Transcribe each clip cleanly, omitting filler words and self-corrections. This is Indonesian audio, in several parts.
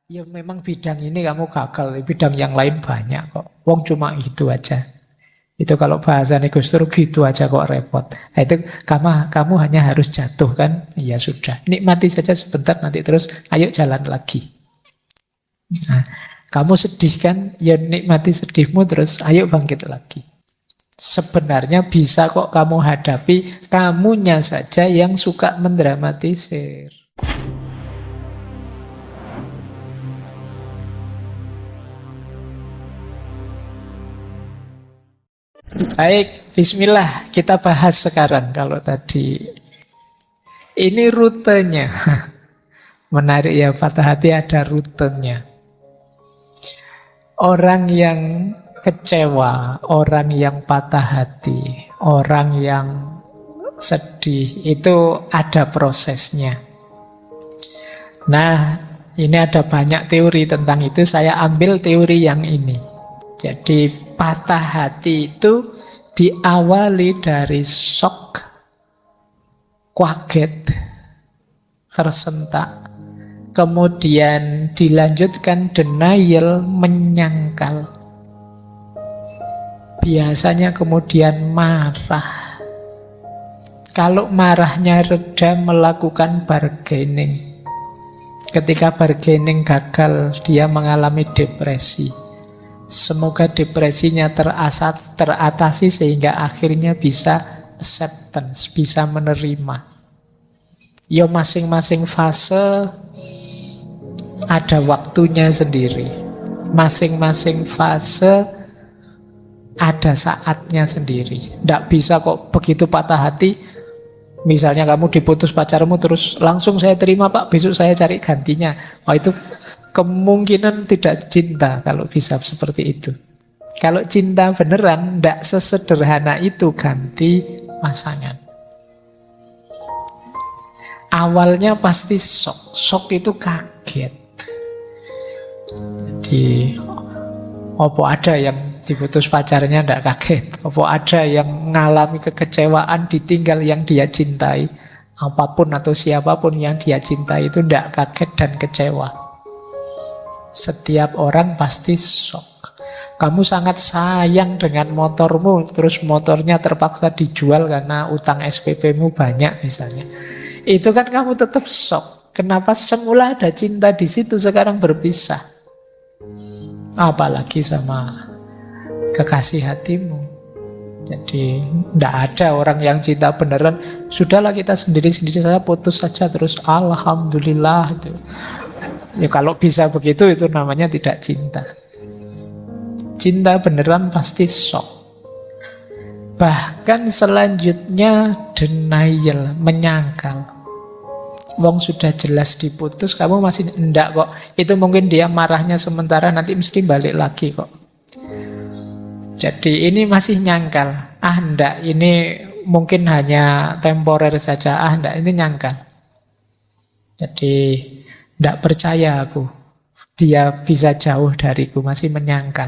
Ya memang bidang ini kamu gagal, bidang yang lain banyak kok. Wong cuma gitu aja. Itu kalau bahasa Gus Dur gitu aja kok repot. Nah, itu kamu hanya harus jatuh kan? Ya sudah, nikmati saja sebentar nanti terus ayo jalan lagi. Nah, kamu sedih kan? Ya nikmati sedihmu terus ayo bangkit lagi. Sebenarnya bisa kok kamu hadapi, kamunya saja yang suka mendramatisir. Baik, bismillah. Kita bahas sekarang kalau tadi. Ini rutenya. Menarik ya, patah hati ada rutenya. Orang yang kecewa, orang yang patah hati, orang yang sedih, itu ada prosesnya. Nah, ini ada banyak teori tentang itu. Saya ambil teori yang ini. Jadi patah hati itu diawali dari shock, kaget, tersentak. Kemudian dilanjutkan denial, menyangkal. Biasanya kemudian marah. Kalau marahnya reda, melakukan bargaining. Ketika bargaining gagal, dia mengalami depresi. Semoga depresinya teratasi sehingga akhirnya bisa acceptance, bisa menerima. Ya masing-masing fase ada waktunya sendiri. Masing-masing fase ada saatnya sendiri. Tidak bisa kok begitu patah hati, misalnya kamu diputus pacarmu terus langsung saya terima pak, besok saya cari gantinya. Oh itu kemungkinan tidak cinta kalau bisa seperti itu. Kalau cinta beneran, tidak sesederhana itu ganti pasangan. Awalnya pasti shock. Shock itu kaget. Jadi, apa ada yang diputus pacarnya tidak kaget? Apa ada yang mengalami kekecewaan ditinggal yang dia cintai? Apapun atau siapapun yang dia cintai itu tidak kaget dan kecewa. Setiap orang pasti shock. Kamu sangat sayang dengan motormu, terus motornya terpaksa dijual karena utang SPP-mu banyak misalnya. Itu kan kamu tetap shock. Kenapa semula ada cinta di situ sekarang berpisah? Apalagi sama kekasih hatimu. Jadi tidak ada orang yang cinta beneran. Sudahlah kita sendiri-sendiri saja, putus saja terus alhamdulillah itu. Ya kalau bisa begitu itu namanya tidak cinta. Cinta beneran pasti shock. Bahkan selanjutnya denial, menyangkal. Wong sudah jelas diputus, kamu masih enggak kok. Itu mungkin dia marahnya sementara, nanti mesti balik lagi kok. Jadi ini masih nyangkal. Ah enggak, ini mungkin hanya temporer saja. Ah enggak, ini nyangkal. Jadi tidak percaya aku, dia bisa jauh dariku, masih menyangkal.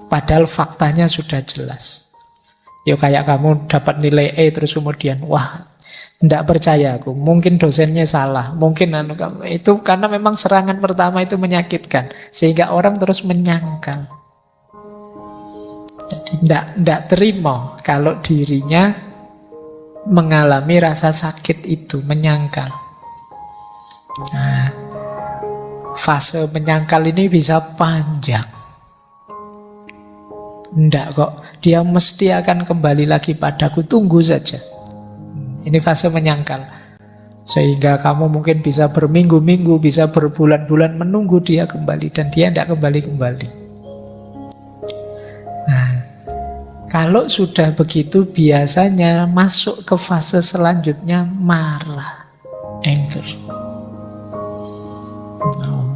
Padahal faktanya sudah jelas. Ya kayak kamu dapat nilai E terus kemudian, wah, tidak percaya aku, mungkin dosennya salah, mungkin itu karena memang serangan pertama itu menyakitkan, sehingga orang terus menyangkal. Jadi tidak terima kalau dirinya mengalami rasa sakit itu, menyangkal. Nah, fase menyangkal ini bisa panjang. Enggak kok, dia mesti akan kembali lagi padaku, tunggu saja. Ini fase menyangkal. Sehingga kamu mungkin bisa berminggu-minggu, bisa berbulan-bulan menunggu dia kembali, dan dia tidak kembali-kembali. Nah, kalau sudah begitu biasanya masuk ke fase selanjutnya marah, anger.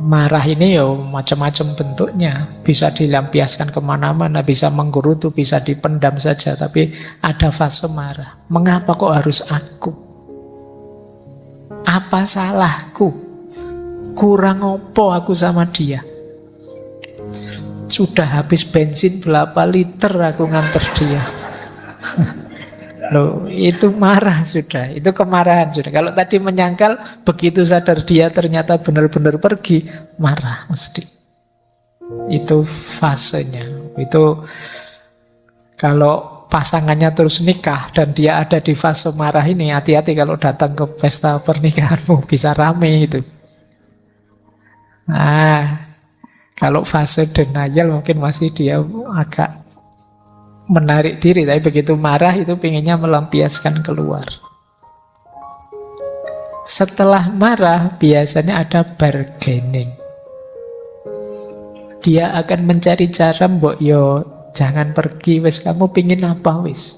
Marah ini ya macam-macam bentuknya. Bisa dilampiaskan kemana-mana, bisa menggerutu, bisa dipendam saja. Tapi ada fase marah. Mengapa kok harus aku? Apa salahku? Kurang opo aku sama dia? Sudah habis bensin berapa liter aku nganter dia. Loh, itu marah sudah, itu kemarahan sudah. Kalau tadi menyangkal, begitu sadar dia ternyata benar-benar pergi, marah mesti. Itu fasenya. Itu kalau pasangannya terus nikah dan dia ada di fase marah ini, hati-hati kalau datang ke pesta pernikahanmu, bisa rame itu. Nah, kalau fase denial mungkin masih dia agak menarik diri, tapi begitu marah itu pengennya melampiaskan keluar. Setelah marah biasanya ada bargaining. Dia akan mencari cara, mbok yo jangan pergi wis, kamu pingin apa wis.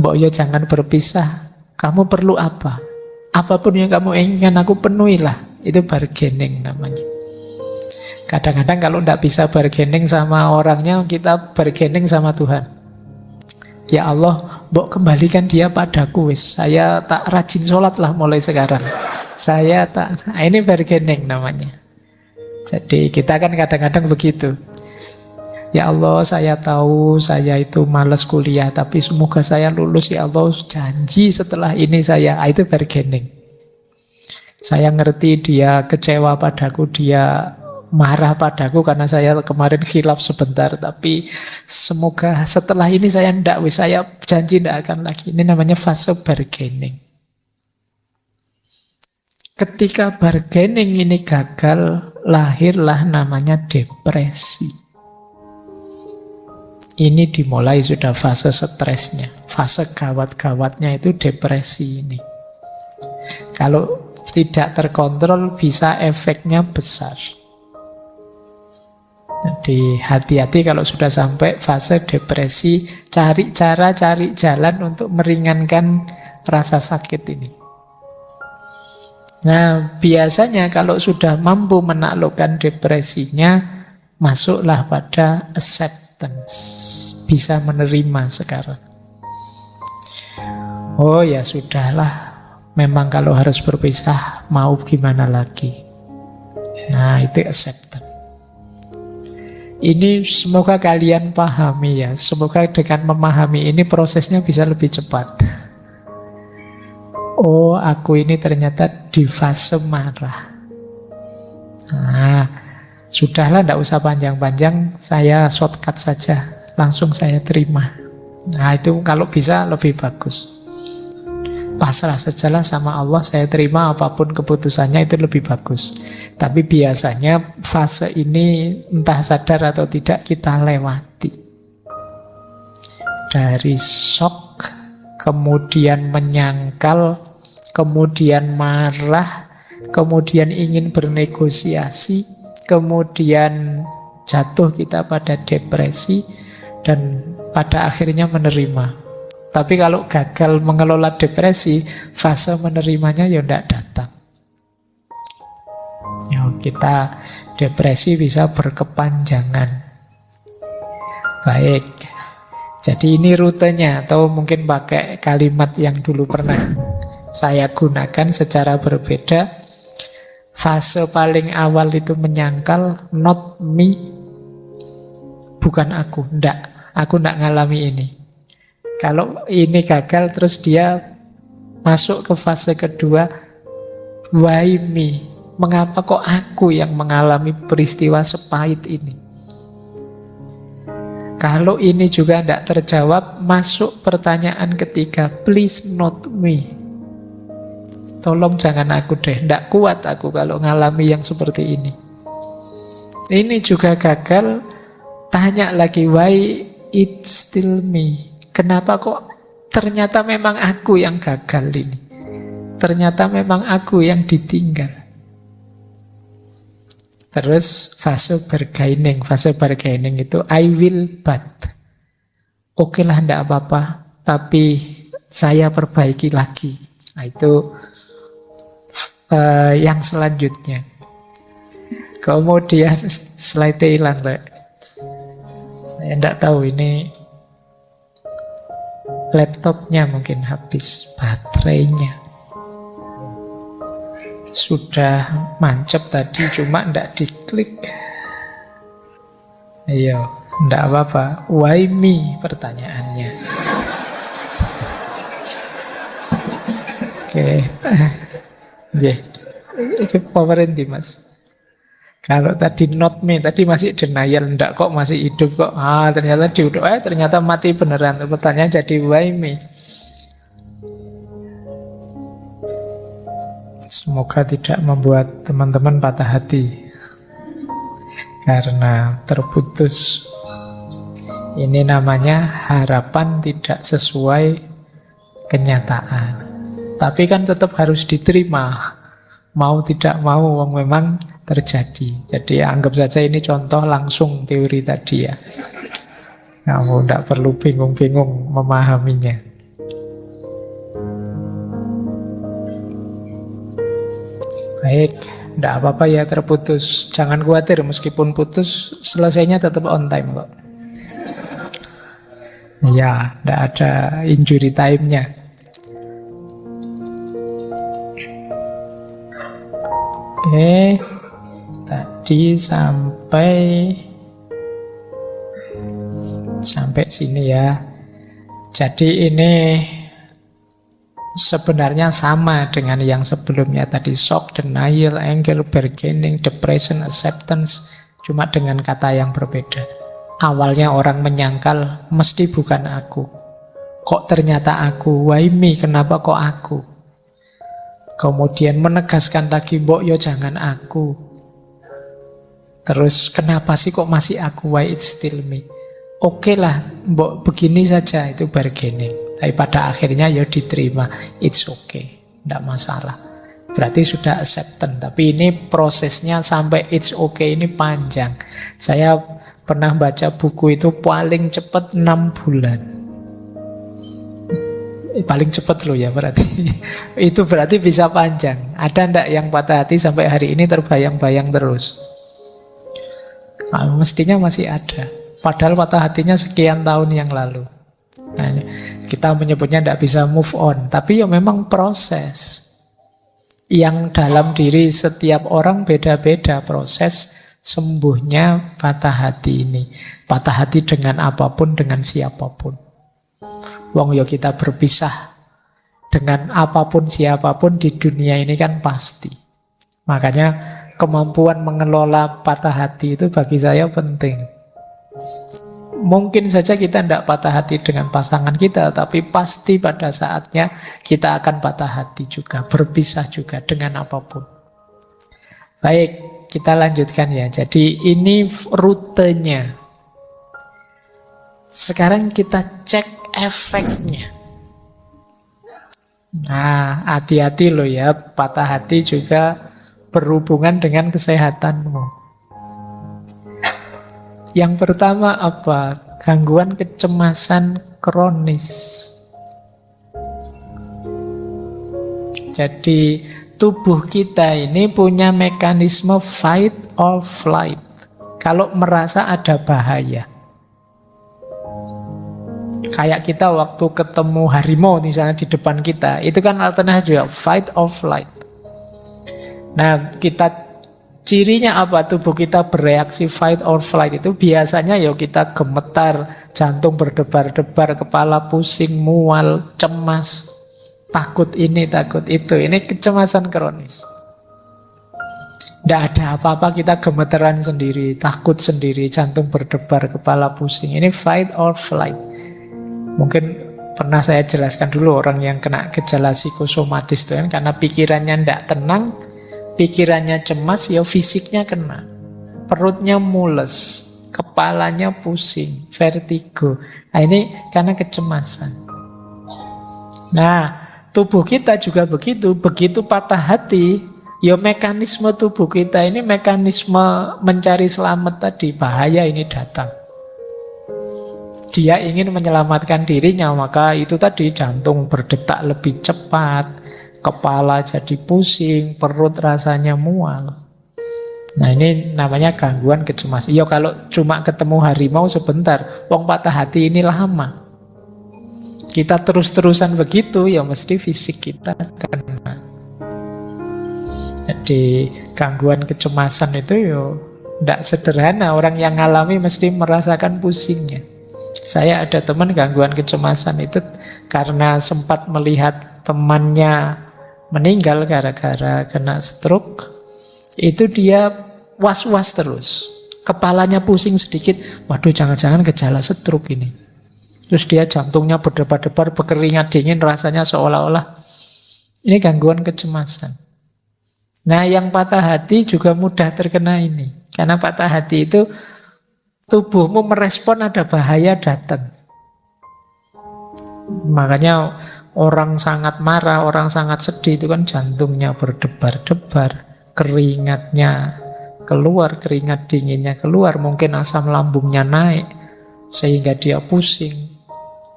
Mbok yo jangan berpisah, kamu perlu apa? Apapun yang kamu inginkan aku penuhilah. Itu bargaining namanya. Kadang-kadang kalau tidak bisa bargaining sama orangnya, kita bargaining sama Tuhan. Ya Allah, mbok kembalikan dia padaku wis. Saya tak rajin sholat lah mulai sekarang. Saya tak. Nah, ini bargaining namanya. Jadi kita kan kadang-kadang begitu. Ya Allah, saya tahu saya itu malas kuliah, tapi semoga saya lulus ya Allah. Janji setelah ini saya. Itu bargaining. Saya ngerti dia kecewa padaku, dia marah padaku karena saya kemarin khilaf sebentar, tapi semoga setelah ini saya ndak wis, saya janji ndak akan lagi. Ini namanya fase bargaining. Ketika bargaining ini gagal, lahirlah namanya depresi. Ini dimulai sudah fase stresnya. Fase gawat-gawatnya itu depresi ini. Kalau tidak terkontrol bisa efeknya besar. Jadi hati-hati kalau sudah sampai fase depresi, cari cara, cari jalan untuk meringankan rasa sakit ini. Nah, biasanya kalau sudah mampu menaklukkan depresinya, masuklah pada acceptance, bisa menerima sekarang. Oh ya sudahlah, memang kalau harus berpisah, mau gimana lagi. Nah, itu acceptance. Ini semoga kalian pahami ya. Semoga dengan memahami ini prosesnya bisa lebih cepat. Oh, aku ini ternyata di fase marah. Nah, sudahlah, tidak usah panjang-panjang. Saya shortcut saja. Langsung saya terima. Nah, itu kalau bisa lebih bagus. Pasrah sajalah sama Allah, saya terima apapun keputusannya, itu lebih bagus. Tapi biasanya fase ini entah sadar atau tidak kita lewati. Dari shock, kemudian menyangkal, kemudian marah, kemudian ingin bernegosiasi, kemudian jatuh kita pada depresi, dan pada akhirnya menerima. Tapi kalau gagal mengelola depresi, fase menerimanya ya tidak datang. Ya, kita depresi bisa berkepanjangan. Baik, jadi ini rutenya, atau mungkin pakai kalimat yang dulu pernah saya gunakan secara berbeda. Fase paling awal itu menyangkal, not me, bukan aku, aku tidak ngalami ini. Kalau ini gagal, terus dia masuk ke fase kedua, why me? Mengapa kok aku yang mengalami peristiwa sepahit ini? Kalau ini juga tidak terjawab, masuk pertanyaan ketiga, please not me. Tolong jangan aku deh, tidak kuat aku kalau ngalami yang seperti ini. Ini juga gagal, tanya lagi, why it still me? Kenapa kok ternyata memang aku yang gagal ini? Ternyata memang aku yang ditinggal. Terus fase bargaining. Fase bargaining itu I will but. Oke lah, enggak apa-apa, tapi saya perbaiki lagi. Nah, itu yang selanjutnya. Kemudian slide hilang, saya enggak tahu ini laptopnya mungkin habis baterainya. Sudah mancep tadi, cuma ndak diklik. Iya, ndak apa-apa. Why me? Pertanyaannya. Oke. Nggih. Iki power endi, Mas? Kalau tadi not me, tadi masih denial, ndak kok masih hidup kok. Ternyata diudah, ternyata mati beneran. Pertanyaan jadi why me? Semoga tidak membuat teman-teman patah hati karena terputus. Ini namanya harapan tidak sesuai kenyataan. Tapi kan tetap harus diterima. Mau tidak mau, memang terjadi. Jadi anggap saja ini contoh langsung teori tadi ya. Kamu tidak perlu bingung-bingung memahaminya. Baik, tidak apa-apa ya terputus. Jangan khawatir, meskipun putus, selesainya tetap on time kok. Ya, tidak ada injury time-nya. Oke, tadi sampai sini ya. Jadi ini sebenarnya sama dengan yang sebelumnya tadi, shock, denial, anger, bargaining, depression, acceptance, cuma dengan kata yang berbeda. Awalnya orang menyangkal mesti bukan aku. Kok ternyata aku? Why me? Kenapa kok aku? Kemudian menegaskan lagi, mbok yo jangan aku. Terus kenapa sih kok masih aku? Why it's still me? Oke lah, mbok begini saja, itu bargaining. Tapi pada akhirnya ya diterima, it's okay, tidak masalah. Berarti sudah acceptance. Tapi ini prosesnya sampai it's okay ini panjang. Saya pernah baca buku itu paling cepat 6 bulan. Paling cepat loh ya berarti. Itu berarti bisa panjang. Ada ndak yang patah hati sampai hari ini terbayang-bayang terus? Nah, mestinya masih ada. Padahal patah hatinya sekian tahun yang lalu. Nah, kita menyebutnya ndak bisa move on. Tapi ya memang proses. Yang dalam diri setiap orang beda-beda proses sembuhnya patah hati ini. Patah hati dengan apapun, dengan siapapun. Wong yo kita berpisah dengan apapun siapapun di dunia ini kan pasti. Makanya kemampuan mengelola patah hati itu bagi saya penting. Mungkin saja kita tidak patah hati dengan pasangan kita, tapi pasti pada saatnya kita akan patah hati juga, berpisah juga dengan apapun. Baik, kita lanjutkan ya. Jadi ini rutenya. Sekarang kita cek efeknya. Nah, hati-hati loh ya, patah hati juga berhubungan dengan kesehatanmu. Yang pertama apa? Gangguan kecemasan kronis. Jadi tubuh kita ini punya mekanisme fight or flight. Kalau merasa ada bahaya. Kayak kita waktu ketemu harimau misalnya di depan kita, itu kan alternatif juga, fight or flight. Nah, cirinya apa? Tubuh kita bereaksi fight or flight itu biasanya ya kita gemetar, jantung berdebar-debar, kepala pusing, mual, cemas, takut ini, takut itu. Ini kecemasan kronis. Tidak ada apa-apa kita gemeteran sendiri, takut sendiri, jantung berdebar, kepala pusing. Ini fight or flight. Mungkin pernah saya jelaskan dulu orang yang kena gejala psikosomatis itu kan karena pikirannya tidak tenang, pikirannya cemas, ya fisiknya kena. Perutnya mules, kepalanya pusing, vertigo. Nah, ini karena kecemasan. Nah, tubuh kita juga begitu. Begitu patah hati, ya mekanisme tubuh kita ini mekanisme mencari selamat tadi. Bahaya ini datang. Dia ingin menyelamatkan dirinya, maka itu tadi jantung berdetak lebih cepat, kepala jadi pusing, perut rasanya mual. Nah, ini namanya gangguan kecemasan. Ya kalau cuma ketemu harimau sebentar, wong patah hati ini lama. Kita terus-terusan begitu, ya mesti fisik kita kena. Jadi gangguan kecemasan itu ya tidak sederhana. Orang yang ngalami mesti merasakan pusingnya. Saya ada teman gangguan kecemasan itu karena sempat melihat temannya meninggal gara-gara kena stroke, itu dia was-was terus. Kepalanya pusing sedikit, waduh jangan-jangan gejala stroke ini. Terus dia jantungnya berdebar-debar, berkeringat dingin, rasanya seolah-olah ini gangguan kecemasan. Nah, yang patah hati juga mudah terkena ini. Karena patah hati itu tubuhmu merespon ada bahaya datang. Makanya orang sangat marah, orang sangat sedih itu kan jantungnya berdebar-debar, keringatnya keluar, keringat dinginnya keluar, mungkin asam lambungnya naik, sehingga dia pusing,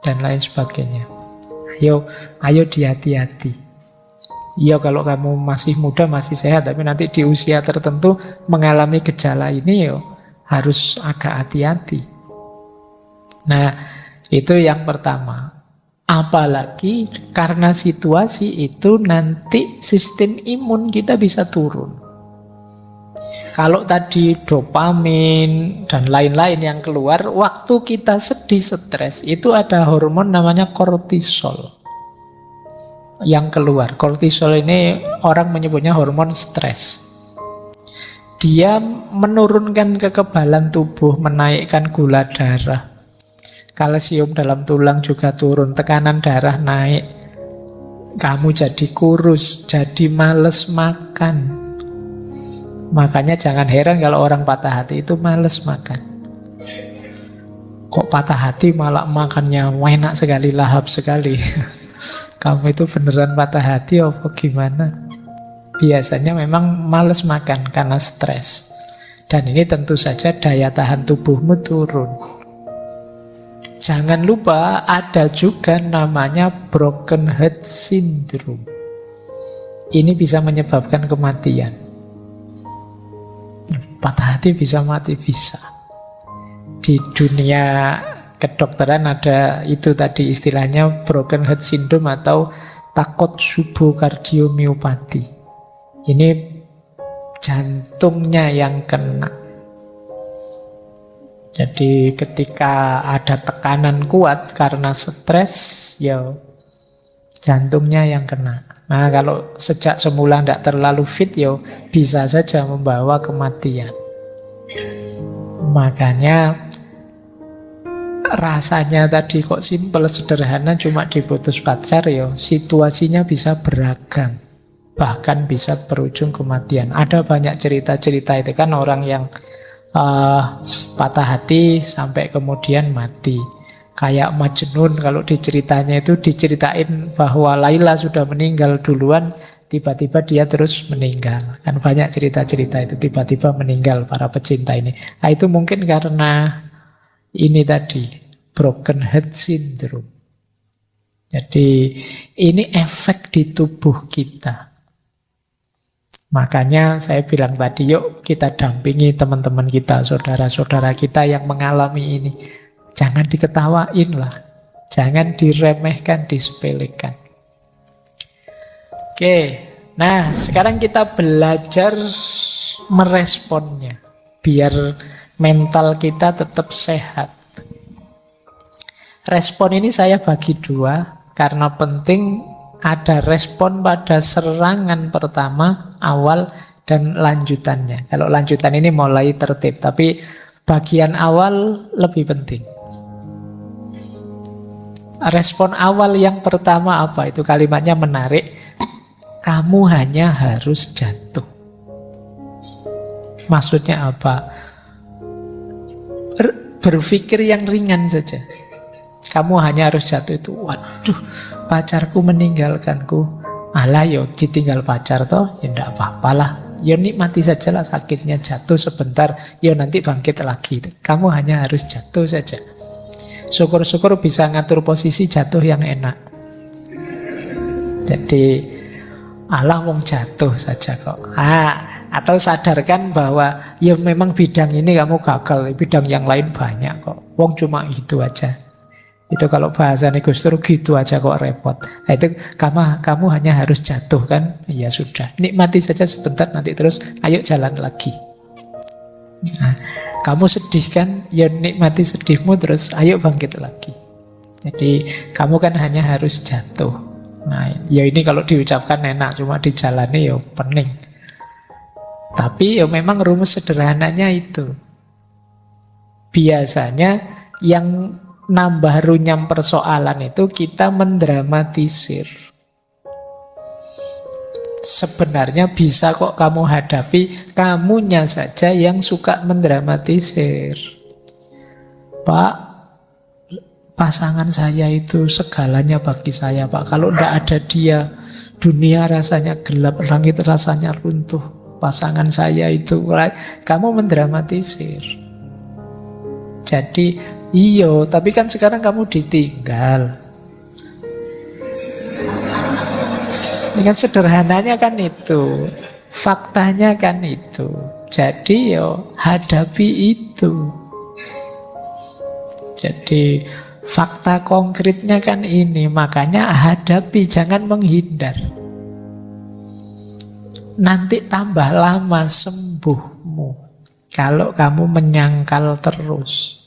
dan lain sebagainya. Ayo dihati-hati. Ya kalau kamu masih muda, masih sehat, tapi nanti di usia tertentu mengalami gejala ini, harus agak hati-hati. Nah, itu yang pertama. Apalagi karena situasi itu nanti sistem imun kita bisa turun. Kalau tadi dopamin dan lain-lain yang keluar, waktu kita sedih, stres, itu ada hormon namanya kortisol yang keluar. Kortisol ini orang menyebutnya hormon stres. Dia menurunkan kekebalan tubuh, menaikkan gula darah. Kalsium dalam tulang juga turun, tekanan darah naik. Kamu jadi kurus, jadi males makan. Makanya jangan heran kalau orang patah hati itu males makan. Kok patah hati malah makannya enak sekali, lahap sekali. Kamu itu beneran patah hati apa gimana? Biasanya memang males makan karena stres. Dan ini tentu saja daya tahan tubuhmu turun. Jangan lupa ada juga namanya broken heart syndrome. Ini bisa menyebabkan kematian. Patah hati bisa mati, bisa. Di dunia kedokteran ada itu tadi istilahnya broken heart syndrome atau Takotsubo kardiomyopati. Ini jantungnya yang kena. Jadi ketika ada tekanan kuat karena stres, ya jantungnya yang kena. Nah kalau sejak semula tidak terlalu fit, ya bisa saja membawa kematian. Makanya rasanya tadi kok simpel, sederhana, cuma diputus pacar, ya situasinya bisa beragam. Bahkan bisa berujung kematian. Ada banyak cerita-cerita itu kan orang yang patah hati sampai kemudian mati. Kayak Majnun, kalau diceritanya itu diceritain bahwa Laila sudah meninggal duluan, tiba-tiba dia terus meninggal. Kan banyak cerita-cerita itu tiba-tiba meninggal para pecinta ini. Nah, itu mungkin karena ini tadi broken heart syndrome. Jadi ini efek di tubuh kita. Makanya saya bilang tadi, yuk kita dampingi teman-teman kita, saudara-saudara kita yang mengalami ini. Jangan diketawain lah, jangan diremehkan, disepelekan. Oke, nah sekarang kita belajar meresponnya, biar mental kita tetap sehat. Respon ini saya bagi dua, karena penting ada respon pada serangan pertama, awal, dan lanjutannya. Kalau lanjutan ini mulai tertib, tapi bagian awal lebih penting. Respon awal yang pertama apa? Itu kalimatnya menarik. Kamu hanya harus jatuh. Maksudnya apa? Berpikir yang ringan saja. Kamu hanya harus jatuh itu. Waduh, pacarku meninggalkanku. Alah yo, ditinggal pacar toh, ya enggak apa-apalah. Ya nikmati sajalah sakitnya, jatuh sebentar, ya nanti bangkit lagi. Kamu hanya harus jatuh saja. Syukur-syukur bisa ngatur posisi jatuh yang enak. Jadi alah wong jatuh saja kok. Atau sadarkan bahwa ya memang bidang ini kamu gagal, bidang yang lain banyak kok. Wong cuma itu aja. Itu kalau bahasa Gus Dur gitu aja kok repot. Nah, itu kamu hanya harus jatuh kan? Ya sudah, nikmati saja sebentar, nanti terus ayo jalan lagi. Nah, kamu sedih kan? Ya nikmati sedihmu, terus ayo bangkit lagi. Jadi kamu kan hanya harus jatuh. Nah, ya ini kalau diucapkan enak, cuma dijalani ya pening. Tapi ya memang rumus sederhananya itu. Biasanya yang nambah runyam persoalan itu kita mendramatisir. Sebenarnya bisa kok kamu hadapi, kamunya saja yang suka mendramatisir. Pak, pasangan saya itu segalanya bagi saya, Pak. Kalau tidak ada dia, dunia rasanya gelap, langit rasanya runtuh. Pasangan saya itu, kamu mendramatisir. Jadi, iyo, tapi kan sekarang kamu ditinggal. Ini kan sederhananya kan itu. Faktanya kan itu. Jadi yo hadapi itu. Jadi fakta konkretnya kan ini. Makanya hadapi, jangan menghindar. Nanti tambah lama sembuhmu kalau kamu menyangkal terus.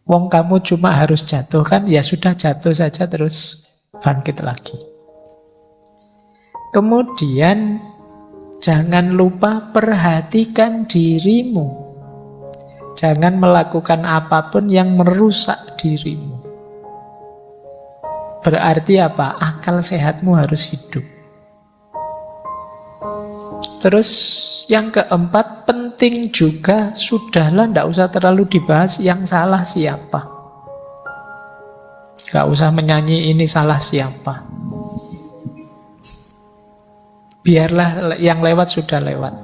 Wong kamu cuma harus jatuh kan, ya sudah jatuh saja terus bangkit lagi. Kemudian jangan lupa perhatikan dirimu. Jangan melakukan apapun yang merusak dirimu. Berarti apa? Akal sehatmu harus hidup. Terus yang keempat, penting juga, sudahlah tidak usah terlalu dibahas yang salah siapa. Gak usah menyanyi ini salah siapa. Biarlah yang lewat sudah lewat.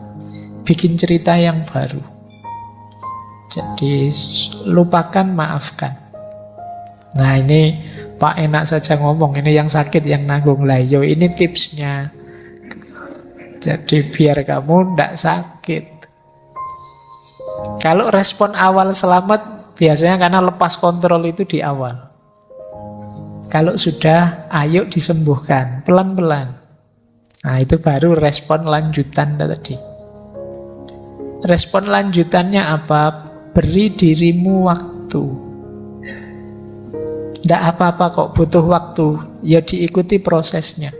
Bikin cerita yang baru. Jadi lupakan, maafkan. Nah ini Pak enak saja ngomong, ini yang sakit yang nanggung lah. Yo ini tipsnya. Jadi biar kamu tidak sakit. Kalau respon awal selamat, biasanya karena lepas kontrol itu di awal. Kalau sudah, ayo disembuhkan, pelan-pelan. Nah itu baru respon lanjutan tadi. Respon lanjutannya apa? Beri dirimu waktu. Tidak apa-apa kok, butuh waktu. Ya diikuti prosesnya.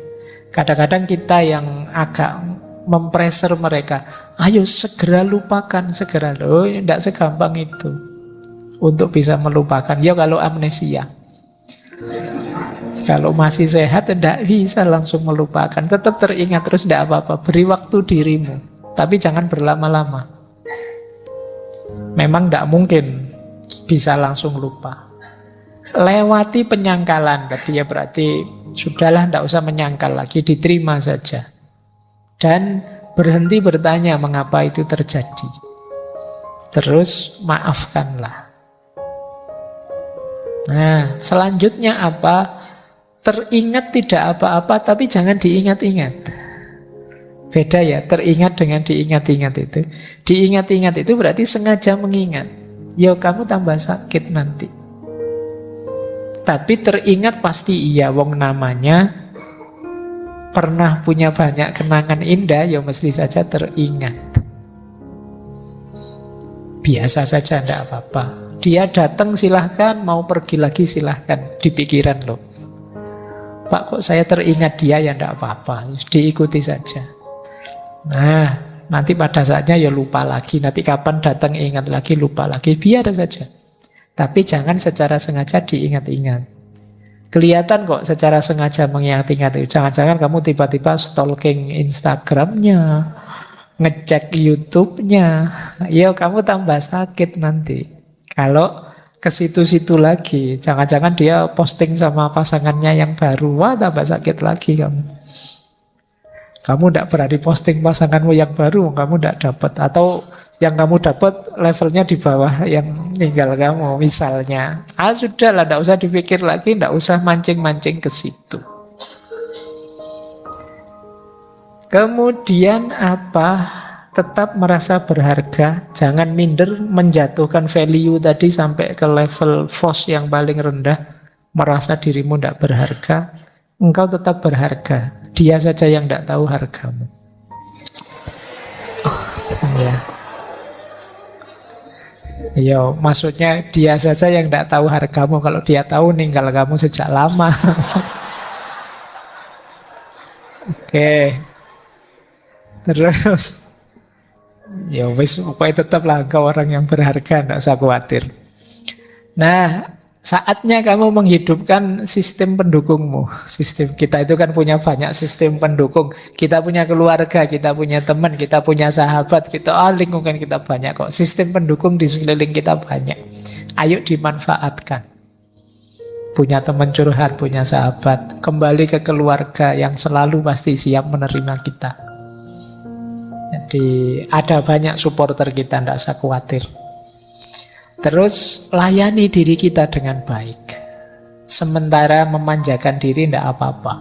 Kadang-kadang kita yang agak mempreser mereka, ayo segera lupakan, segera. Loh, tidak segampang itu untuk bisa melupakan. Ya kalau amnesia, kalau masih sehat tidak bisa langsung melupakan, tetap teringat terus, tidak apa-apa. Beri waktu dirimu, tapi jangan berlama-lama. Memang tidak mungkin bisa langsung lupa. Lewati penyangkalan tadi ya, berarti sudahlah, tidak usah menyangkal lagi, diterima saja. Dan berhenti bertanya mengapa itu terjadi. Terus maafkanlah. Nah, selanjutnya apa? Teringat tidak apa-apa, tapi jangan diingat-ingat. Beda ya, teringat dengan diingat-ingat itu. Diingat-ingat itu berarti sengaja mengingat. Ya kamu tambah sakit nanti. Tapi teringat pasti iya, wong namanya pernah punya banyak kenangan indah, ya mesti saja teringat. Biasa saja, tidak apa-apa. Dia datang silahkan, mau pergi lagi silahkan, di pikiran loh. Pak kok saya teringat dia, ya tidak apa-apa, diikuti saja. Nah, nanti pada saatnya ya lupa lagi, nanti kapan datang ingat lagi, lupa lagi, biar saja. Tapi jangan secara sengaja diingat-ingat. Kelihatan kok secara sengaja mengingat-ingat itu. Jangan-jangan kamu tiba-tiba stalking Instagramnya, ngecek YouTube-nya. Ya kamu tambah sakit nanti. Kalau ke situ-situ lagi, jangan-jangan dia posting sama pasangannya yang baru, wah tambah sakit lagi kamu. Kamu tidak berani posting pasanganmu yang baru, kamu tidak dapat. Atau yang kamu dapat levelnya di bawah yang ninggal kamu, misalnya. Sudahlah, tidak usah dipikir lagi, tidak usah mancing-mancing ke situ. Kemudian apa? Tetap merasa berharga, jangan minder, menjatuhkan value tadi sampai ke level FOS yang paling rendah, merasa dirimu tidak berharga. Engkau tetap berharga. Dia saja yang tidak tahu hargamu. Ya. Yo, maksudnya dia saja yang tidak tahu hargamu. Kalau dia tahu ninggal kamu sejak lama. Oke, terus ya wis pokoknya tetaplah engkau orang yang berharga, tidak usah khawatir. Nah, saatnya kamu menghidupkan sistem pendukungmu. Sistem kita itu kan punya banyak sistem pendukung. Kita punya keluarga, kita punya teman, kita punya sahabat, lingkungan kita banyak kok. Sistem pendukung di sekeliling kita banyak. Ayo dimanfaatkan. Punya teman curhat, punya sahabat. Kembali ke keluarga yang selalu pasti siap menerima kita. Jadi ada banyak supporter kita, tidak usah khawatir. Terus layani diri kita dengan baik. Sementara memanjakan diri tidak apa-apa.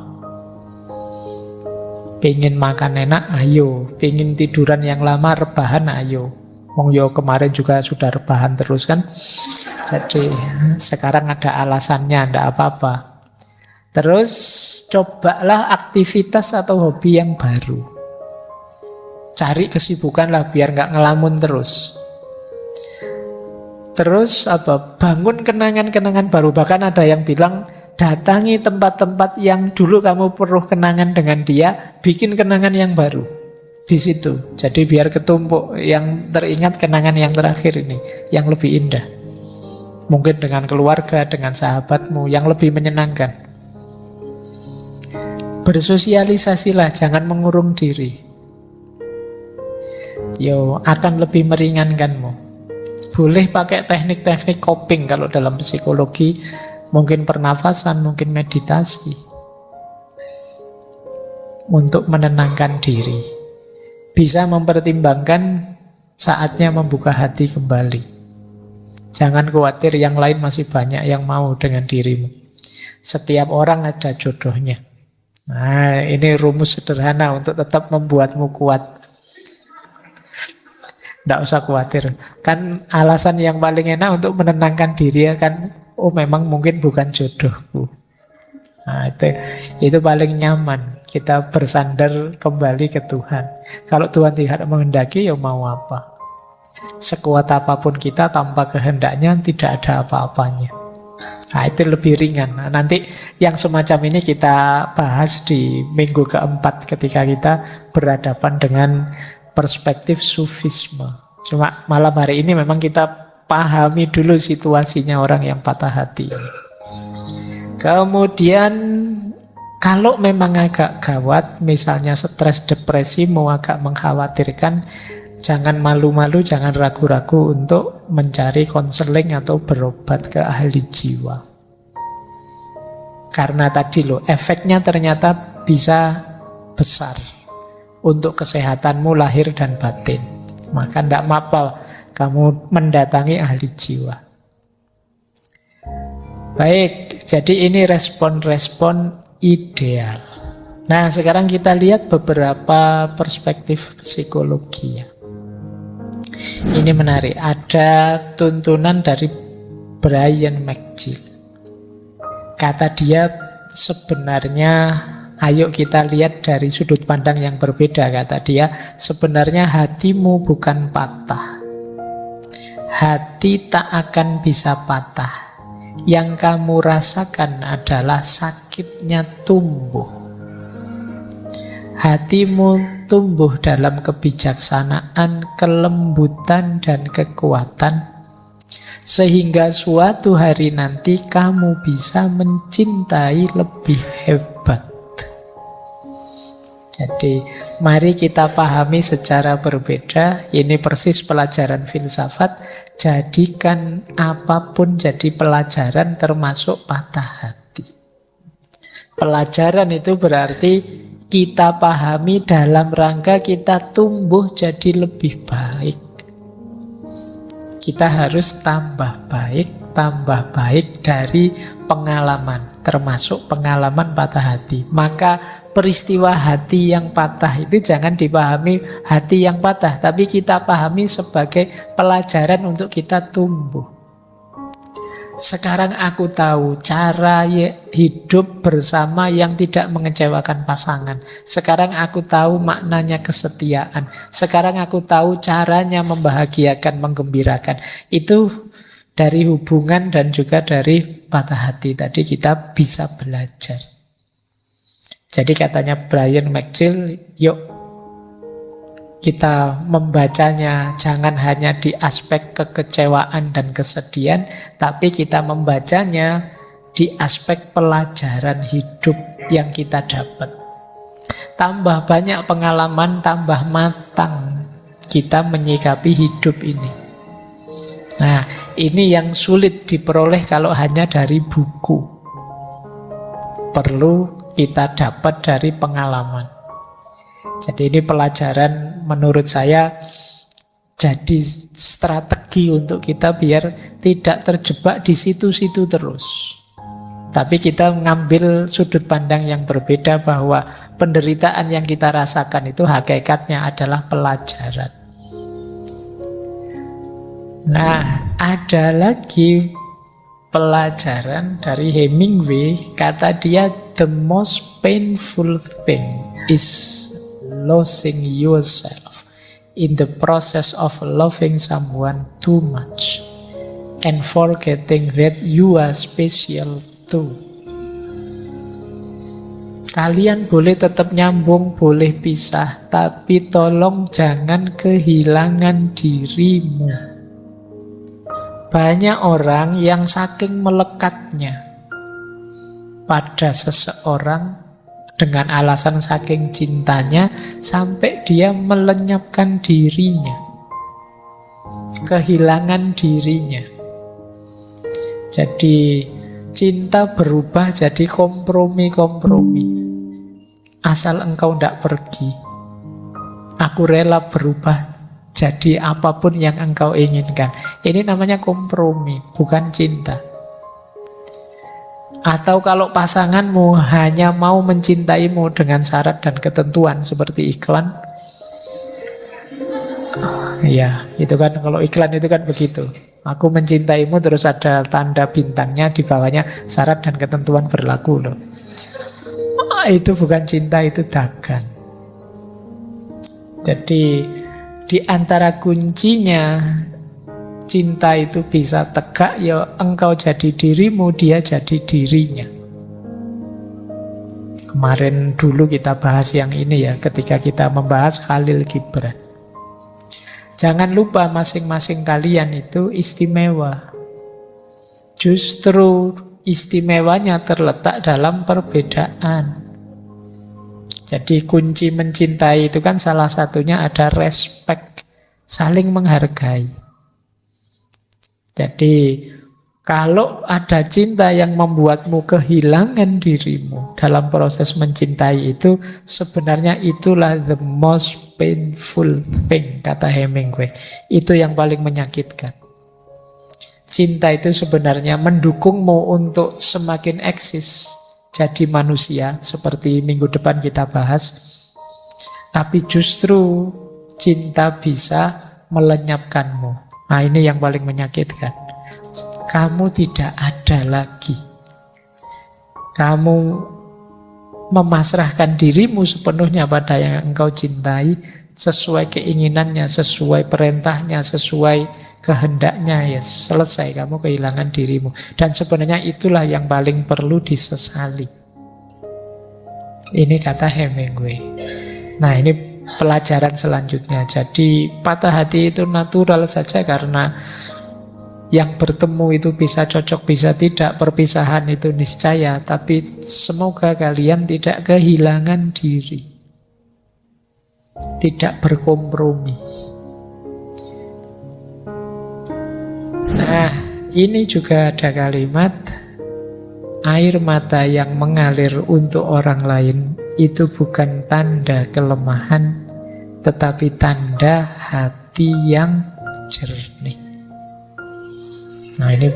Pengen makan enak, ayo. Pengen tiduran yang lama, rebahan, ayo. Wong yo kemarin juga sudah rebahan terus kan. Jadi sekarang ada alasannya, tidak apa-apa. Terus cobalah aktivitas atau hobi yang baru. Cari kesibukan lah biar nggak ngelamun terus. Terus bangun kenangan-kenangan baru. Bahkan ada yang bilang datangi tempat-tempat yang dulu kamu perlu kenangan dengan dia, bikin kenangan yang baru di situ. Jadi biar ketumpuk, yang teringat kenangan yang terakhir ini, yang lebih indah. Mungkin dengan keluarga, dengan sahabatmu, yang lebih menyenangkan. Bersosialisasilah, jangan mengurung diri. Akan lebih meringankanmu. Boleh pakai teknik-teknik coping kalau dalam psikologi, mungkin pernafasan, mungkin meditasi. Untuk menenangkan diri. Bisa mempertimbangkan saatnya membuka hati kembali. Jangan khawatir, yang lain masih banyak yang mau dengan dirimu. Setiap orang ada jodohnya. Nah, ini rumus sederhana untuk tetap membuatmu kuat. Tidak usah khawatir. Kan alasan yang paling enak untuk menenangkan diri kan, memang mungkin bukan jodohku. Nah, itu paling nyaman. Kita bersandar kembali ke Tuhan. Kalau Tuhan tidak menghendaki, ya mau apa? Sekuat apapun kita, tanpa kehendaknya tidak ada apa-apanya. Nah, itu lebih ringan. Nah, nanti yang semacam ini kita bahas di minggu keempat ketika kita berhadapan dengan perspektif sufisme. Cuma malam hari ini memang kita pahami dulu situasinya orang yang patah hati. Kemudian kalau memang agak gawat, misalnya stres, depresi, mau agak mengkhawatirkan, jangan malu-malu, jangan ragu-ragu untuk mencari konseling atau berobat ke ahli jiwa. Karena tadi efeknya ternyata bisa besar untuk kesehatanmu lahir dan batin. Maka tidak apa-apa kamu mendatangi ahli jiwa. Baik, jadi ini respon-respon ideal. Nah, sekarang kita lihat beberapa perspektif psikologi ya. Ini menarik. Ada tuntunan dari Brian McGill. Kata dia sebenarnya, ayo kita lihat dari sudut pandang yang berbeda. Kata dia, sebenarnya hatimu bukan patah. Hati tak akan bisa patah. Yang kamu rasakan adalah sakitnya tumbuh. Hatimu tumbuh dalam kebijaksanaan, kelembutan, dan kekuatan, sehingga suatu hari nanti kamu bisa mencintai lebih hebat. Jadi mari kita pahami secara berbeda. Ini persis pelajaran filsafat. Jadikan apapun jadi pelajaran, termasuk patah hati. Pelajaran itu berarti kita pahami dalam rangka kita tumbuh jadi lebih baik. Kita harus tambah baik dari pengalaman, termasuk pengalaman patah hati. Maka peristiwa hati yang patah itu jangan dipahami hati yang patah, tapi kita pahami sebagai pelajaran untuk kita tumbuh. Sekarang aku tahu cara hidup bersama yang tidak mengecewakan pasangan. Sekarang aku tahu maknanya kesetiaan. Sekarang aku tahu caranya membahagiakan, menggembirakan. Itu dari hubungan dan juga dari patah hati. Tadi kita bisa belajar. Jadi katanya Brian McGill, yuk kita membacanya jangan hanya di aspek kekecewaan dan kesedihan, tapi kita membacanya di aspek pelajaran hidup yang kita dapat. Tambah banyak pengalaman, tambah matang kita menyikapi hidup ini. Nah, ini yang sulit diperoleh kalau hanya dari buku. Perlu kita dapat dari pengalaman. Jadi ini pelajaran menurut saya jadi strategi untuk kita biar tidak terjebak di situ-situ terus. Tapi kita mengambil sudut pandang yang berbeda bahwa penderitaan yang kita rasakan itu hakikatnya adalah pelajaran. Nah, ada lagi pelajaran dari Hemingway, kata dia, the most painful thing is losing yourself in the process of loving someone too much and forgetting that you are special too. Kalian boleh tetap nyambung, boleh pisah, tapi tolong jangan kehilangan dirimu. Banyak orang yang saking melekatnya pada seseorang dengan alasan saking cintanya sampai dia melenyapkan dirinya, kehilangan dirinya. Jadi cinta berubah jadi kompromi-kompromi. Asal engkau tidak pergi, aku rela berubah jadi apapun yang engkau inginkan. Ini namanya kompromi, bukan cinta. Atau kalau pasanganmu hanya mau mencintaimu dengan syarat dan ketentuan seperti iklan. Ya, itu kan kalau iklan itu kan begitu. Aku mencintaimu terus ada tanda bintangnya di bawahnya syarat dan ketentuan berlaku loh. Itu bukan cinta, itu dagang. Jadi di antara kuncinya cinta itu bisa tegak, ya engkau jadi dirimu, dia jadi dirinya. Kemarin dulu kita bahas yang ini ya, ketika kita membahas Khalil Gibran. Jangan lupa masing-masing kalian itu istimewa. Justru istimewanya terletak dalam perbedaan. Jadi kunci mencintai itu kan salah satunya ada respect, saling menghargai. Jadi kalau ada cinta yang membuatmu kehilangan dirimu dalam proses mencintai itu, sebenarnya itulah the most painful thing, kata Hemingway. Itu yang paling menyakitkan. Cinta itu sebenarnya mendukungmu untuk semakin eksis jadi manusia, seperti minggu depan kita bahas. Tapi justru cinta bisa melenyapkanmu. Nah, ini yang paling menyakitkan. Kamu tidak ada lagi. Kamu memasrahkan dirimu sepenuhnya pada yang engkau cintai, sesuai keinginannya, sesuai perintahnya, sesuai kehendaknya, ya selesai, kamu kehilangan dirimu. Dan sebenarnya itulah yang paling perlu disesali. Ini kata Hemingway. Nah, ini pelajaran selanjutnya. Jadi patah hati itu natural saja, karena yang bertemu itu bisa cocok, bisa tidak. Perpisahan itu niscaya. Tapi semoga kalian tidak kehilangan diri, tidak berkompromi. Nah, ini juga ada kalimat, air mata yang mengalir untuk orang lain itu bukan tanda kelemahan, tetapi tanda hati yang jernih. Nah, ini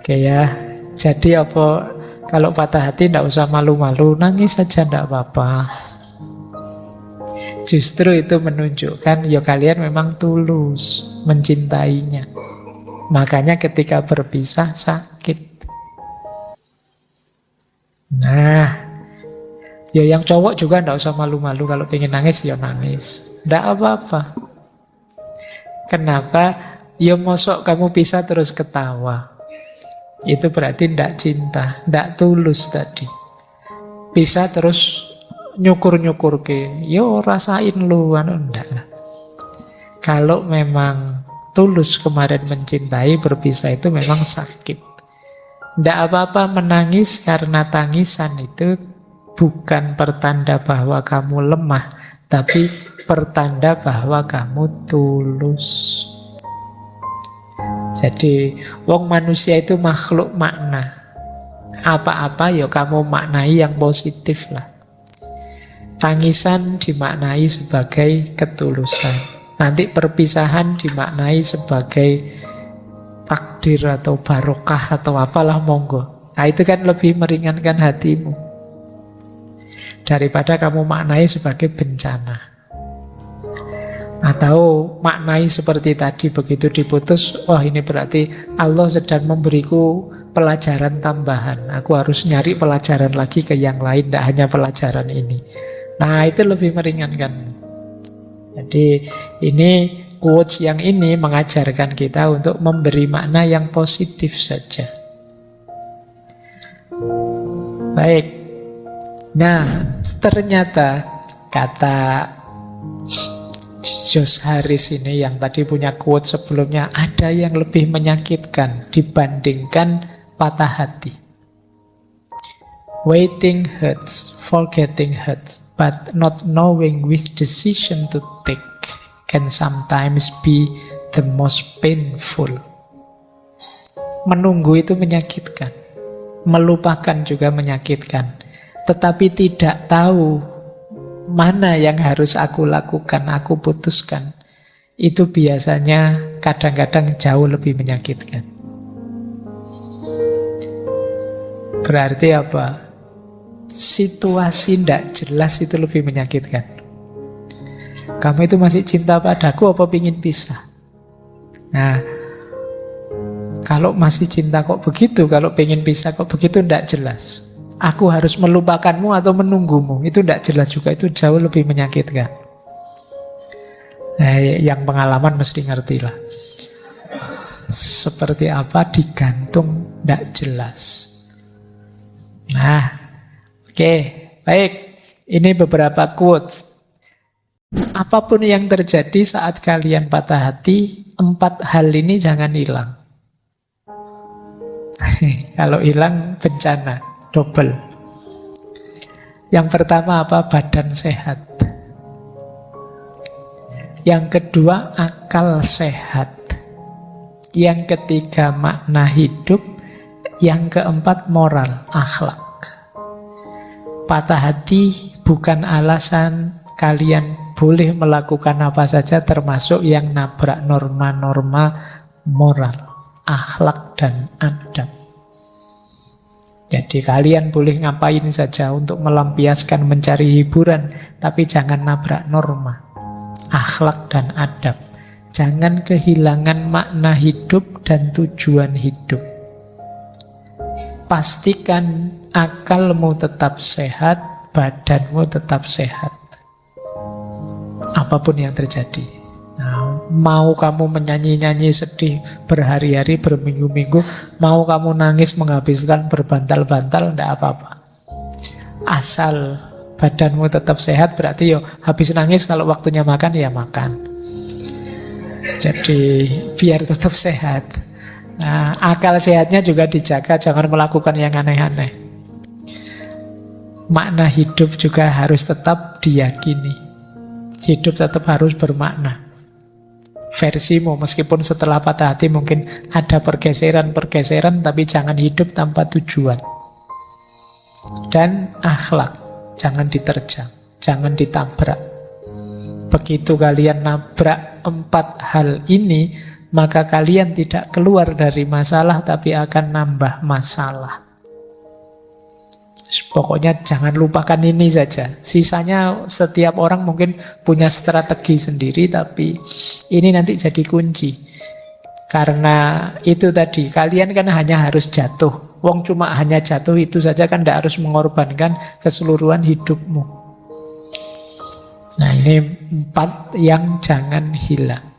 oke ya. Jadi apa, kalau patah hati tidak usah malu-malu, nangis saja tidak apa-apa. Justru itu menunjukkan ya kalian memang tulus mencintainya. Makanya ketika berpisah sakit. Nah, ya yang cowok juga ndak usah malu-malu, kalau pengen nangis ya nangis. Ndak apa-apa. Kenapa? Ya mosok kamu pisah terus ketawa. Itu berarti ndak cinta, ndak tulus tadi. Pisah terus nyukur-nyukur ke, yo rasain lu, ndak lah. Kalau memang tulus kemarin mencintai, berpisah itu memang sakit. Ndak apa-apa menangis, karena tangisan itu bukan pertanda bahwa kamu lemah, tapi pertanda bahwa kamu tulus. Jadi wong manusia itu makhluk makna. Apa-apa ya kamu maknai yang positif lah. Tangisan dimaknai sebagai ketulusan. Nanti perpisahan dimaknai sebagai takdir atau barokah atau apalah, monggo. Nah itu kan lebih meringankan hatimu daripada kamu maknai sebagai bencana. Atau maknai seperti tadi, begitu diputus, wah ini berarti Allah sedang memberiku pelajaran tambahan. Aku harus nyari pelajaran lagi ke yang lain, tidak hanya pelajaran ini. Nah itu lebih meringankan. Jadi ini quotes yang ini mengajarkan kita untuk memberi makna yang positif saja. Baik. Nah, ternyata kata Josh Harris ini yang tadi punya quote sebelumnya, ada yang lebih menyakitkan dibandingkan patah hati. Waiting hurts, forgetting hurts, but not knowing which decision to take can sometimes be the most painful. Menunggu itu menyakitkan, melupakan juga menyakitkan, tetapi tidak tahu mana yang harus aku lakukan, aku putuskan, itu biasanya kadang-kadang jauh lebih menyakitkan. Berarti apa? Situasi tidak jelas itu lebih menyakitkan. Kamu itu masih cinta padaku apa pingin pisah? Nah, kalau masih cinta kok begitu, kalau pengen pisah kok begitu, tidak jelas. Aku harus melupakanmu atau menunggumu, itu tidak jelas juga, itu jauh lebih menyakitkan. Nah, yang pengalaman mesti ngerti lah. Seperti apa digantung, tidak jelas. Nah, oke, baik. Ini beberapa quotes. Apapun yang terjadi saat kalian patah hati, 4 hal ini jangan hilang. Kalau hilang bencana, double. Yang pertama apa? Badan sehat. Yang kedua, akal sehat. Yang ketiga, makna hidup. Yang keempat, moral, akhlak. Patah hati bukan alasan kalian boleh melakukan apa saja, termasuk yang nabrak norma-norma moral, akhlak, dan adab. Jadi kalian boleh ngapain saja untuk melampiaskan, mencari hiburan, tapi jangan nabrak norma, akhlak, dan adab. Jangan kehilangan makna hidup dan tujuan hidup. Pastikan akalmu tetap sehat, badanmu tetap sehat. Apapun yang terjadi. Nah, mau kamu menyanyi-nyanyi sedih berhari-hari, berminggu-minggu, mau kamu nangis menghabiskan berbantal-bantal, tidak apa-apa. Asal badanmu tetap sehat, berarti yo habis nangis kalau waktunya makan ya makan. Jadi biar tetap sehat. Nah, akal sehatnya juga dijaga, jangan melakukan yang aneh-aneh. Makna hidup juga harus tetap diyakini. Hidup tetap harus bermakna. Versimu, meskipun setelah patah hati mungkin ada pergeseran-pergeseran, tapi jangan hidup tanpa tujuan. Dan akhlak, jangan diterjang, jangan ditabrak. Begitu kalian nabrak 4 hal ini, maka kalian tidak keluar dari masalah, tapi akan nambah masalah. Pokoknya jangan lupakan ini saja. Sisanya setiap orang mungkin punya strategi sendiri, tapi ini nanti jadi kunci. Karena itu tadi, kalian kan hanya harus jatuh. Wong cuma hanya jatuh itu saja kan tidak harus mengorbankan keseluruhan hidupmu. Nah ini 4 yang jangan hilang.